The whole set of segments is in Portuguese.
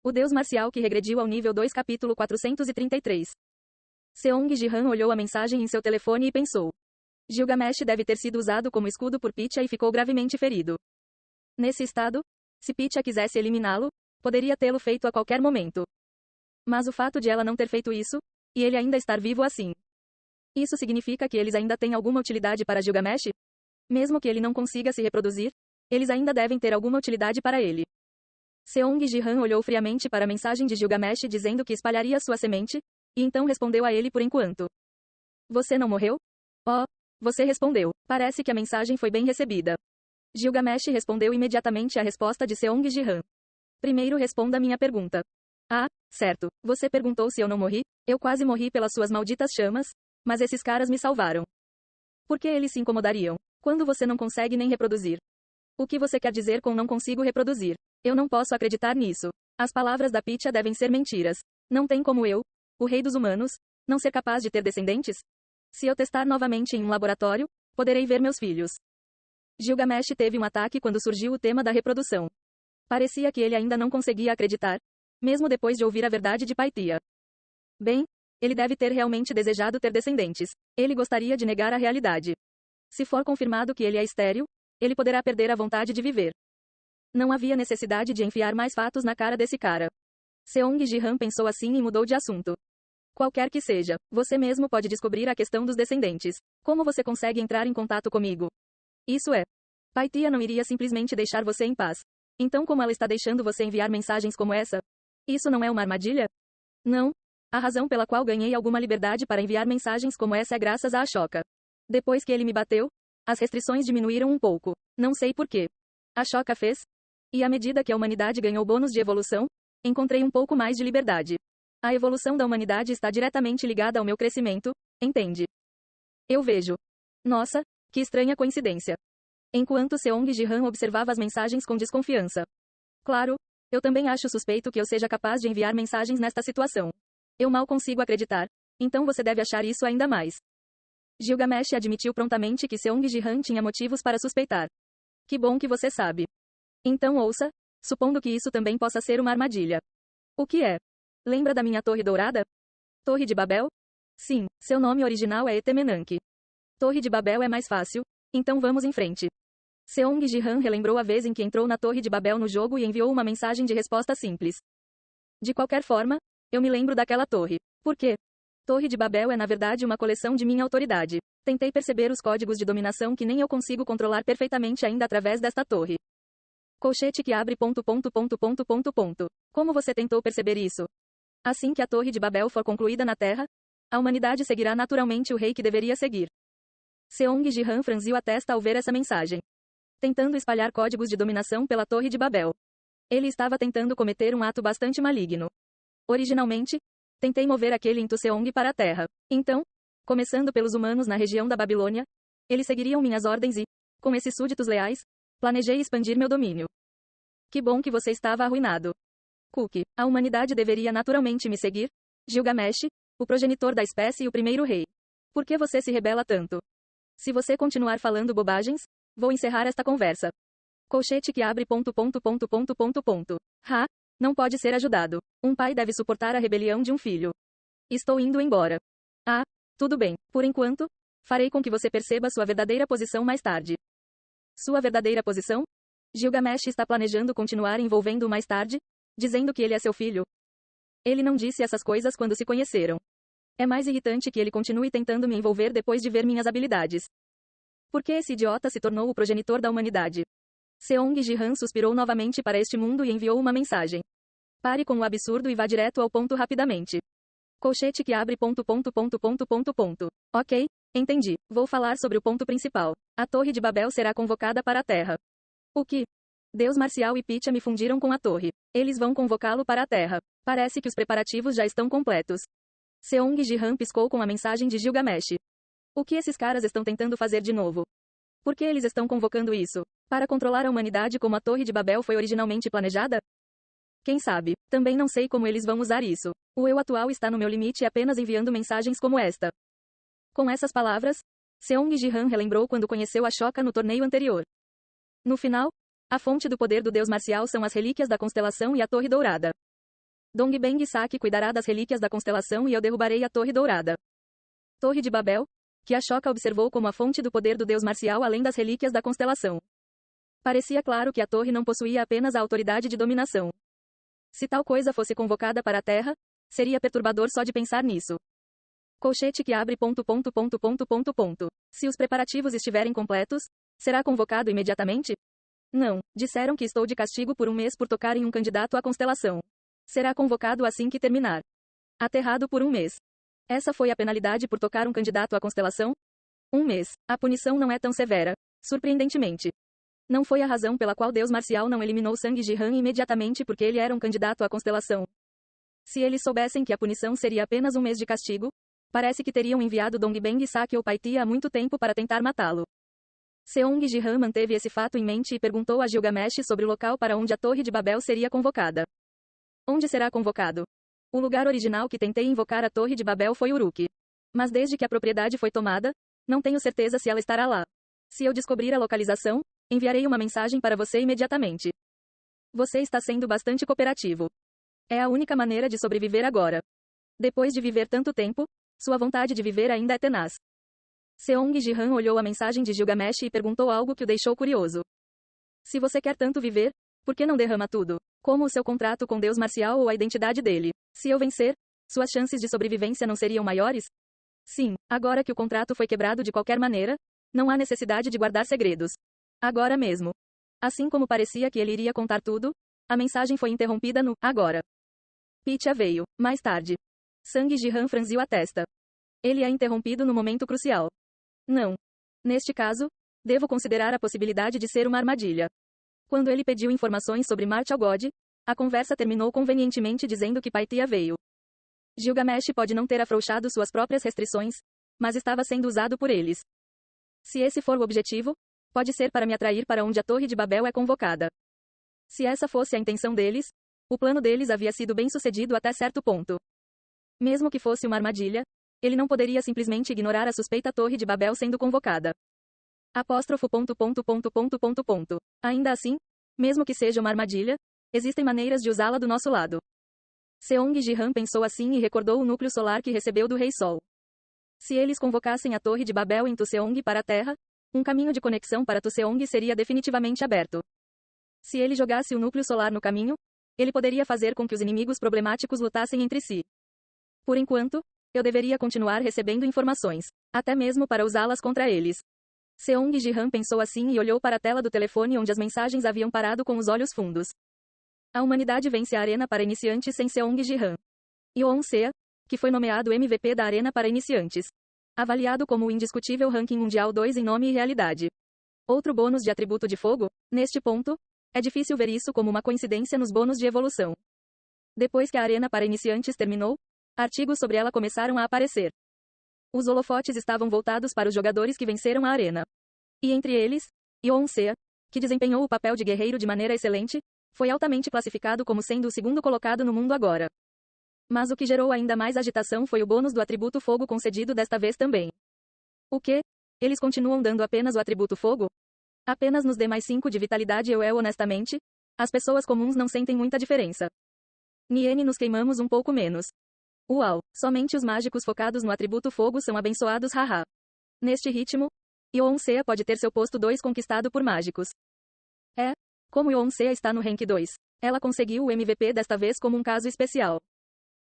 O Deus Marcial que regrediu ao nível 2 capítulo 433. Seong Ji-han olhou a mensagem em seu telefone e pensou. Gilgamesh deve ter sido usado como escudo por Pitya e ficou gravemente ferido. Nesse estado, se Pitya quisesse eliminá-lo, poderia tê-lo feito a qualquer momento. Mas o fato de ela não ter feito isso, e ele ainda estar vivo assim. Isso significa que eles ainda têm alguma utilidade para Gilgamesh? Mesmo que ele não consiga se reproduzir, eles ainda devem ter alguma utilidade para ele. Seong Ji-han olhou friamente para a mensagem de Gilgamesh dizendo que espalharia sua semente, e então respondeu a ele por enquanto. Você não morreu? Oh, você respondeu. Parece que a mensagem foi bem recebida. Gilgamesh respondeu imediatamente à resposta de Seong Ji-han. Primeiro responda minha pergunta. Ah, certo. Você perguntou se eu não morri? Eu quase morri pelas suas malditas chamas, mas esses caras me salvaram. Por que eles se incomodariam? Quando você não consegue nem reproduzir? O que você quer dizer com não consigo reproduzir? Eu não posso acreditar nisso. As palavras da Pitya devem ser mentiras. Não tem como eu, o rei dos humanos, não ser capaz de ter descendentes? Se eu testar novamente em um laboratório, poderei ver meus filhos. Gilgamesh teve um ataque quando surgiu o tema da reprodução. Parecia que ele ainda não conseguia acreditar, mesmo depois de ouvir a verdade de Paitya. Bem, ele deve ter realmente desejado ter descendentes. Ele gostaria de negar a realidade. Se for confirmado que ele é estéril, ele poderá perder a vontade de viver. Não havia necessidade de enfiar mais fatos na cara desse cara. Seong Ji-han pensou assim e mudou de assunto. Qualquer que seja, você mesmo pode descobrir a questão dos descendentes. Como você consegue entrar em contato comigo? Isso é. Paitya não iria simplesmente deixar você em paz. Então como ela está deixando você enviar mensagens como essa? Isso não é uma armadilha? Não. A razão pela qual ganhei alguma liberdade para enviar mensagens como essa é graças a Ashoka. Depois que ele me bateu, as restrições diminuíram um pouco. Não sei porquê. Ashoka fez. E à medida que a humanidade ganhou bônus de evolução, encontrei um pouco mais de liberdade. A evolução da humanidade está diretamente ligada ao meu crescimento, entende? Eu vejo. Nossa, que estranha coincidência. Enquanto Seong Ji-han observava as mensagens com desconfiança. Claro, eu também acho suspeito que eu seja capaz de enviar mensagens nesta situação. Eu mal consigo acreditar. Então você deve achar isso ainda mais. Gilgamesh admitiu prontamente que Seong Ji-han tinha motivos para suspeitar. Que bom que você sabe. Então ouça, supondo que isso também possa ser uma armadilha. O que é? Lembra da minha Torre Dourada? Torre de Babel? Sim, seu nome original é Etemenanke. Torre de Babel é mais fácil, então vamos em frente. Seong Ji-han relembrou a vez em que entrou na Torre de Babel no jogo e enviou uma mensagem de resposta simples. De qualquer forma, eu me lembro daquela torre. Por quê? Torre de Babel é na verdade uma coleção de minha autoridade. Tentei perceber os códigos de dominação que nem eu consigo controlar perfeitamente ainda através desta torre. Colchete que abre ... Como você tentou perceber isso? Assim que a Torre de Babel for concluída na Terra, a humanidade seguirá naturalmente o rei que deveria seguir. Seong Ji-han franziu a testa ao ver essa mensagem. Tentando espalhar códigos de dominação pela Torre de Babel. Ele estava tentando cometer um ato bastante maligno. Originalmente, tentei mover aquele Into Seong para a Terra. Então, começando pelos humanos na região da Babilônia, eles seguiriam minhas ordens e, com esses súditos leais, planejei expandir meu domínio. Que bom que você estava arruinado. Cook, a humanidade deveria naturalmente me seguir? Gilgamesh, o progenitor da espécie e o primeiro rei. Por que você se rebela tanto? Se você continuar falando bobagens, vou encerrar esta conversa. Colchete que abre ... Ha, não pode ser ajudado. Um pai deve suportar a rebelião de um filho. Estou indo embora. Ah, tudo bem. Por enquanto, farei com que você perceba sua verdadeira posição mais tarde. Sua verdadeira posição? Gilgamesh está planejando continuar envolvendo-o mais tarde, dizendo que ele é seu filho. Ele não disse essas coisas quando se conheceram. É mais irritante que ele continue tentando me envolver depois de ver minhas habilidades. Por que esse idiota se tornou o progenitor da humanidade? Seong Ji-han suspirou novamente para este mundo e enviou uma mensagem. Pare com o absurdo e vá direto ao ponto rapidamente. Colchete que abre ... Ok, entendi. Vou falar sobre o ponto principal. A Torre de Babel será convocada para a Terra. O que? Deus Marcial e Pitya me fundiram com a torre. Eles vão convocá-lo para a Terra. Parece que os preparativos já estão completos. Seong Ji-han piscou com a mensagem de Gilgamesh. O que esses caras estão tentando fazer de novo? Por que eles estão convocando isso? Para controlar a humanidade como a Torre de Babel foi originalmente planejada? Quem sabe? Também não sei como eles vão usar isso. O eu atual está no meu limite apenas enviando mensagens como esta. Com essas palavras, Seong Ji-han relembrou quando conheceu Ashoka no torneio anterior. No final, a fonte do poder do Deus Marcial são as relíquias da constelação e a Torre Dourada. Dongbang Saki cuidará das relíquias da constelação e eu derrubarei a Torre Dourada. Torre de Babel, que Ashoka observou como a fonte do poder do deus marcial além das relíquias da constelação. Parecia claro que a torre não possuía apenas a autoridade de dominação. Se tal coisa fosse convocada para a Terra, seria perturbador só de pensar nisso. Colchete que abre ... Se os preparativos estiverem completos, será convocado imediatamente? Não, disseram que estou de castigo por um mês por tocar em um candidato à constelação. Será convocado assim que terminar. Aterrado por um mês. Essa foi a penalidade por tocar um candidato à constelação? Um mês. A punição não é tão severa. Surpreendentemente. Não foi a razão pela qual Deus Marcial não eliminou Sang Jihan imediatamente porque ele era um candidato à constelação. Se eles soubessem que a punição seria apenas um mês de castigo, parece que teriam enviado Dongbang Saki ou Paitya há muito tempo para tentar matá-lo. Seong Jihan manteve esse fato em mente e perguntou a Gilgamesh sobre o local para onde a Torre de Babel seria convocada. Onde será convocado? O lugar original que tentei invocar a Torre de Babel foi Uruk. Mas desde que a propriedade foi tomada, não tenho certeza se ela estará lá. Se eu descobrir a localização, enviarei uma mensagem para você imediatamente. Você está sendo bastante cooperativo. É a única maneira de sobreviver agora. Depois de viver tanto tempo, sua vontade de viver ainda é tenaz. Seong Jihan olhou a mensagem de Gilgamesh e perguntou algo que o deixou curioso. Se você quer tanto viver, por que não derrama tudo? Como o seu contrato com Deus Marcial ou a identidade dele? Se eu vencer, suas chances de sobrevivência não seriam maiores? Sim, agora que o contrato foi quebrado de qualquer maneira, não há necessidade de guardar segredos. Agora mesmo. Assim como parecia que ele iria contar tudo, a mensagem foi interrompida no agora. Pitya veio, mais tarde. Sang Jihan franziu a testa. Ele é interrompido no momento crucial. Não. Neste caso, devo considerar a possibilidade de ser uma armadilha. Quando ele pediu informações sobre Martial God, a conversa terminou convenientemente dizendo que Paitya veio. Gilgamesh pode não ter afrouxado suas próprias restrições, mas estava sendo usado por eles. Se esse for o objetivo, pode ser para me atrair para onde a Torre de Babel é convocada. Se essa fosse a intenção deles, o plano deles havia sido bem sucedido até certo ponto. Mesmo que fosse uma armadilha, ele não poderia simplesmente ignorar a suspeita Torre de Babel sendo convocada. Apóstrofo ... Ainda assim, mesmo que seja uma armadilha, existem maneiras de usá-la do nosso lado. Seong Jihan pensou assim e recordou o núcleo solar que recebeu do Rei Sol. Se eles convocassem a Torre de Babel em Tuseong para a Terra, um caminho de conexão para Tuseong seria definitivamente aberto. Se ele jogasse o núcleo solar no caminho, ele poderia fazer com que os inimigos problemáticos lutassem entre si. Por enquanto, eu deveria continuar recebendo informações, até mesmo para usá-las contra eles. Seong Jihan pensou assim e olhou para a tela do telefone onde as mensagens haviam parado com os olhos fundos. A humanidade vence a arena para iniciantes sem Seong Jihan. Yoon Seo, que foi nomeado MVP da arena para iniciantes. Avaliado como o indiscutível ranking mundial 2 em nome e realidade. Outro bônus de atributo de fogo, neste ponto, é difícil ver isso como uma coincidência nos bônus de evolução. Depois que a arena para iniciantes terminou, artigos sobre ela começaram a aparecer. Os holofotes estavam voltados para os jogadores que venceram a arena. E entre eles, Yoon Seo, que desempenhou o papel de guerreiro de maneira excelente, foi altamente classificado como sendo o segundo colocado no mundo agora. Mas o que gerou ainda mais agitação foi o bônus do atributo fogo concedido desta vez também. O quê? Eles continuam dando apenas o atributo fogo? Apenas nos dê mais 5 de vitalidade honestamente, as pessoas comuns não sentem muita diferença. Niene nos queimamos um pouco menos. Uau, somente os mágicos focados no atributo fogo são abençoados haha. Neste ritmo, Yoon Seo pode ter seu posto 2 conquistado por mágicos. Como Yoon Seo está no rank 2, ela conseguiu o MVP desta vez como um caso especial.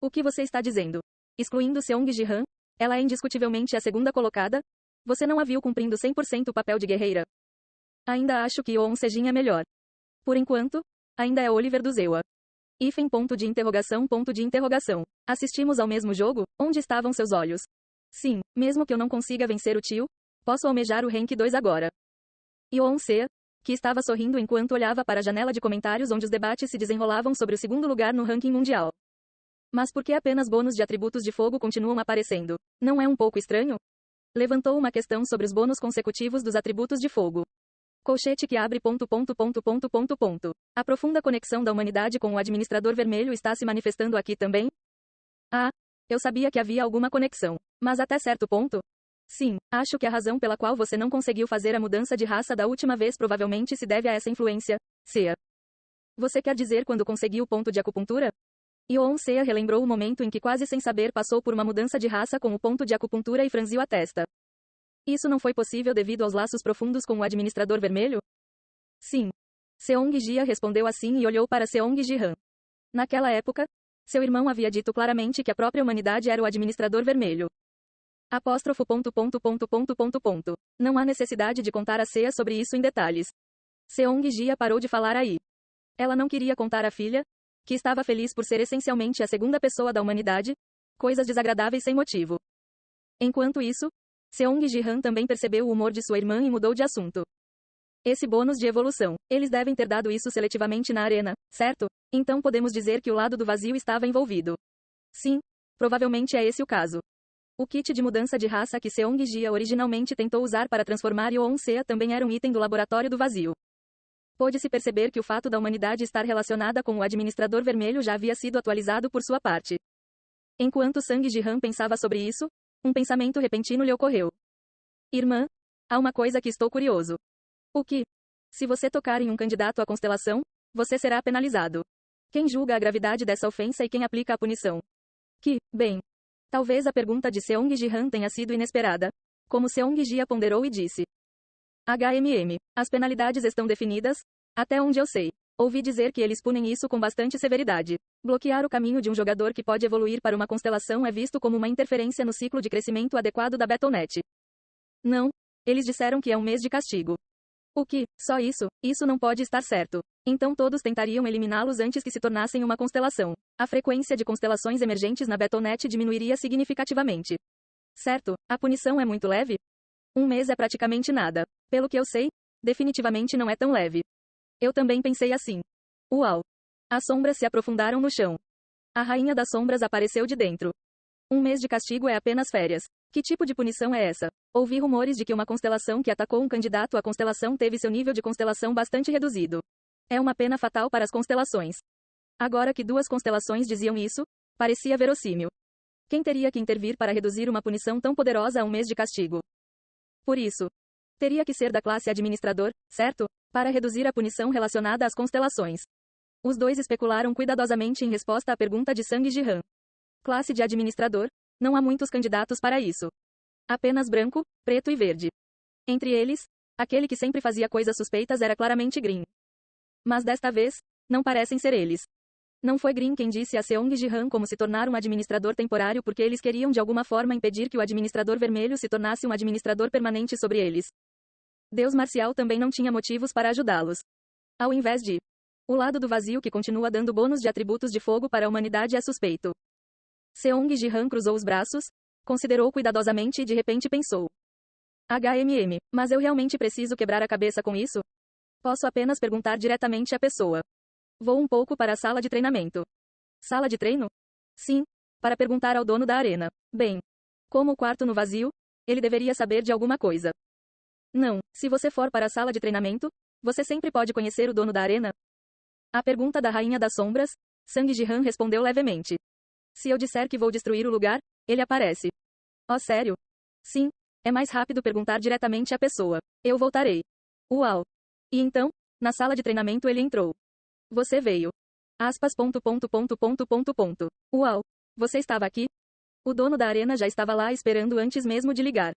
O que você está dizendo? Excluindo Seong Jihan, ela é indiscutivelmente a segunda colocada? Você não a viu cumprindo 100% o papel de guerreira? Ainda acho que Yoon Sejin é melhor. Por enquanto, ainda é Oliver do Zewa. Ponto de interrogação. Assistimos ao mesmo jogo? Onde estavam seus olhos? Sim, mesmo que eu não consiga vencer o tio, posso almejar o rank 2 agora. Yoon Seo, que estava sorrindo enquanto olhava para a janela de comentários onde os debates se desenrolavam sobre o segundo lugar no ranking mundial. Mas por que apenas bônus de atributos de fogo continuam aparecendo? Não é um pouco estranho? Levantou uma questão sobre os bônus consecutivos dos atributos de fogo. Colchete que abre ... A profunda conexão da humanidade com o administrador vermelho está se manifestando aqui também? Ah, eu sabia que havia alguma conexão. Mas até certo ponto? Sim, acho que a razão pela qual você não conseguiu fazer a mudança de raça da última vez provavelmente se deve a essa influência, Seo. Você quer dizer quando consegui o ponto de acupuntura? Yoon Seo relembrou o momento em que quase sem saber passou por uma mudança de raça com o ponto de acupuntura e franziu a testa. Isso não foi possível devido aos laços profundos com o administrador vermelho? Sim. Seong-Jia respondeu assim e olhou para Seong-Ji-han. Naquela época, seu irmão havia dito claramente que a própria humanidade era o administrador vermelho. Apóstrofo. Não há necessidade de contar a Seo sobre isso em detalhes. Seong-Jia parou de falar aí. Ela não queria contar à filha, que estava feliz por ser essencialmente a segunda pessoa da humanidade, coisas desagradáveis sem motivo. Enquanto isso, Seong-Ji-han também percebeu o humor de sua irmã e mudou de assunto. Esse bônus de evolução, eles devem ter dado isso seletivamente na arena, certo? Então podemos dizer que o lado do vazio estava envolvido. Sim, provavelmente é esse o caso. O kit de mudança de raça que Seong-Jia originalmente tentou usar para transformar Yoon Seo também era um item do laboratório do vazio. Pôde-se perceber que o fato da humanidade estar relacionada com o administrador vermelho já havia sido atualizado por sua parte. Enquanto Sang-Ji-han pensava sobre isso, um pensamento repentino lhe ocorreu. Irmã, há uma coisa que estou curioso. O que? Se você tocar em um candidato à constelação, você será penalizado. Quem julga a gravidade dessa ofensa e quem aplica a punição? Bem. Talvez a pergunta de Seong-Ji-han tenha sido inesperada, como Seong-Jia ponderou e disse. As penalidades estão definidas, até onde eu sei. Ouvi dizer que eles punem isso com bastante severidade. Bloquear o caminho de um jogador que pode evoluir para uma constelação é visto como uma interferência no ciclo de crescimento adequado da Battle.net. Não, eles disseram que é um mês de castigo. O que? Só isso? Isso não pode estar certo. Então todos tentariam eliminá-los antes que se tornassem uma constelação. A frequência de constelações emergentes na Battle.net diminuiria significativamente. Certo, a punição é muito leve? Um mês é praticamente nada. Pelo que eu sei, definitivamente não é tão leve. Eu também pensei assim. Uau! As sombras se aprofundaram no chão. A rainha das sombras apareceu de dentro. Um mês de castigo é apenas férias. Que tipo de punição é essa? Ouvi rumores de que uma constelação que atacou um candidato à constelação teve seu nível de constelação bastante reduzido. É uma pena fatal para as constelações. Agora que duas constelações diziam isso, parecia verossímil. Quem teria que intervir para reduzir uma punição tão poderosa a um mês de castigo? Por isso, teria que ser da classe administrador, certo? Para reduzir a punição relacionada às constelações. Os dois especularam cuidadosamente em resposta à pergunta de Sang-Ji-han. Classe de administrador? Não há muitos candidatos para isso. Apenas branco, preto e verde. Entre eles, aquele que sempre fazia coisas suspeitas era claramente Green. Mas desta vez, não parecem ser eles. Não foi Green quem disse a Seong-Ji-han como se tornar um administrador temporário porque eles queriam de alguma forma impedir que o administrador vermelho se tornasse um administrador permanente sobre eles. Deus marcial também não tinha motivos para ajudá-los. Ao invés de o lado do vazio que continua dando bônus de atributos de fogo para a humanidade é suspeito. Seong-Ji-han cruzou os braços, considerou cuidadosamente e de repente pensou. Mas eu realmente preciso quebrar a cabeça com isso? Posso apenas perguntar diretamente à pessoa. Vou um pouco para a sala de treinamento. Sala de treino? Sim, para perguntar ao dono da arena. Bem, como o quarto no vazio, ele deveria saber de alguma coisa. Não, se você for para a sala de treinamento, você sempre pode conhecer o dono da arena? A pergunta da Rainha das Sombras, Sang-Ji-han respondeu levemente. Se eu disser que vou destruir o lugar, ele aparece. Oh, sério? Sim, é mais rápido perguntar diretamente à pessoa. Eu voltarei. Uau! E então, na sala de treinamento ele entrou. Você veio. Aspas. Uau! Você estava aqui? O dono da arena já estava lá esperando antes mesmo de ligar.